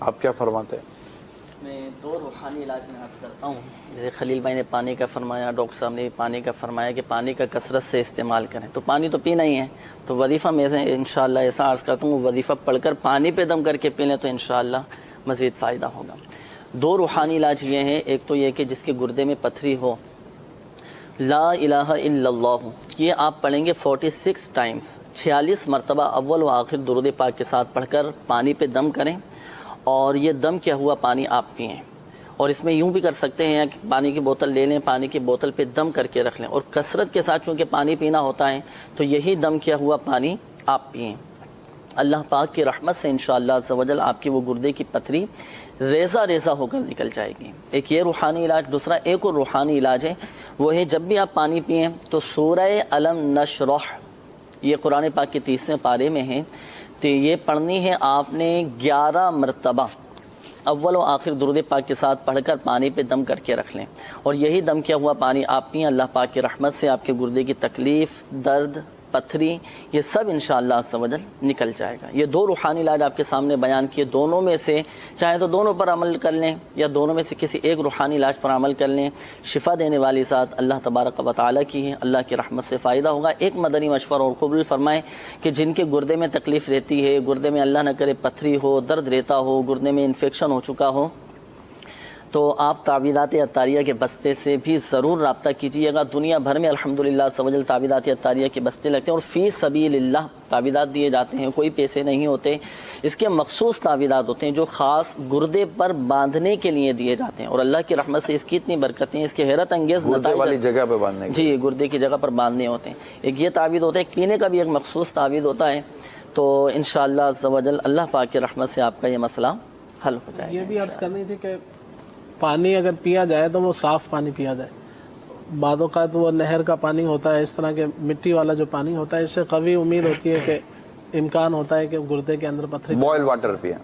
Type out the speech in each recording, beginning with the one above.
آپ کیا فرماتے ہیں؟ میں دو روحانی علاج میں عرض کرتا ہوں. جیسے خلیل بھائی نے پانی کا فرمایا، ڈاکٹر صاحب نے بھی پانی کا فرمایا کہ پانی کا کثرت سے استعمال کریں. تو پانی تو پینا ہی ہے، تو وظیفہ میں سے انشاءاللہ ایسا عرض کرتا ہوں، وظیفہ پڑھ کر پانی پہ دم کر کے پی لیں تو انشاءاللہ مزید فائدہ ہوگا. دو روحانی علاج یہ ہیں، ایک تو یہ کہ جس کے گردے میں پتھری ہو، لا الہ الا اللہ یہ آپ پڑھیں گے 46 ٹائمز، 46 مرتبہ اول و آخر درود پاک کے ساتھ پڑھ کر پانی پہ دم کریں، اور یہ دم کیا ہوا پانی آپ پئیں. اور اس میں یوں بھی کر سکتے ہیں کہ پانی کی بوتل لے لیں، پانی کی بوتل پہ دم کر کے رکھ لیں، اور کثرت کے ساتھ چونکہ پانی پینا ہوتا ہے تو یہی دم کیا ہوا پانی آپ پئیں. اللہ پاک کی رحمت سے انشاءاللہ عز و جل آپ کی وہ گردے کی پتھری ریزہ ریزہ ہو کر نکل جائے گی. ایک یہ روحانی علاج. دوسرا ایک اور روحانی علاج ہے، وہ ہے جب بھی آپ پانی پئیں تو سورہ الم نشرح، یہ قرآن پاک کے 30ویں پارے میں ہے، تو یہ پڑھنی ہے آپ نے 11 مرتبہ اول و آخر درود پاک کے ساتھ پڑھ کر پانی پہ دم کر کے رکھ لیں، اور یہی دم کیا ہوا پانی آپ پئیں. اللہ پاک کی رحمت سے آپ کے گردے کی تکلیف، درد، پتھری، یہ سب انشاءاللہ عز و جل نکل جائے گا. یہ دو روحانی علاج آپ کے سامنے بیان کیے، دونوں میں سے چاہے تو دونوں پر عمل کر لیں یا دونوں میں سے کسی ایک روحانی علاج پر عمل کر لیں. شفا دینے والی ذات اللہ تبارک و تعالیٰ کی ہے، اللہ کی رحمت سے فائدہ ہوگا. ایک مدنی مشورہ اور قبول فرمائیں کہ جن کے گردے میں تکلیف رہتی ہے، گردے میں اللہ نہ کرے پتھری ہو، درد رہتا ہو، گردے میں انفیکشن ہو چکا ہو، تو آپ تعویذات عطاریہ کے بستے سے بھی ضرور رابطہ کیجیے گا. دنیا بھر میں الحمدللہ سوجل تعویذات عطاریہ کے بستے لگتے ہیں، اور فی سبیل اللہ تعویذات دیے جاتے ہیں، کوئی پیسے نہیں ہوتے. اس کے مخصوص تعویذات ہوتے ہیں جو خاص گردے پر باندھنے کے لیے دیے جاتے ہیں، اور اللہ کی رحمت سے اس کی اتنی برکتیں، اس کے حیرت انگیز گردے والی جگہ پہ باندھنے جی گردے کی جگہ پر باندھنے ہوتے ہیں. ایک یہ تعویذ ہوتا ہے، پینے کا بھی ایک مخصوص تعویذ ہوتا ہے. تو انشاءاللہ عز و جل اللہ پاک کی رحمت سے آپ کا یہ مسئلہ حل ہو جائے گا. یہ بھی عرض کرنی تھی کہ پانی اگر پیا جائے تو وہ صاف پانی پیا جائے. بعض اوقات وہ نہر کا پانی ہوتا ہے، اس طرح کے مٹی والا جو پانی ہوتا ہے، اس سے قوی امید ہوتی ہے کہ امکان ہوتا ہے کہ گردے کے اندر پتھری. بوائل واٹر پئیں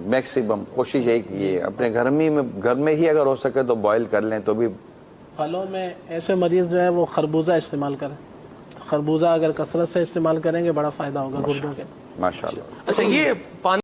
میکسیمم، کوشش یہی کیجیے اپنے گھر میں ہی اگر ہو سکے تو بوائل کر لیں. تو بھی پھلوں میں ایسے مریض جو ہے وہ خربوزہ استعمال کریں. خربوزہ اگر کثرت سے استعمال کریں گے بڑا فائدہ ہوگا گردوں کے. ماشاءاللہ. اچھا، یہ پانی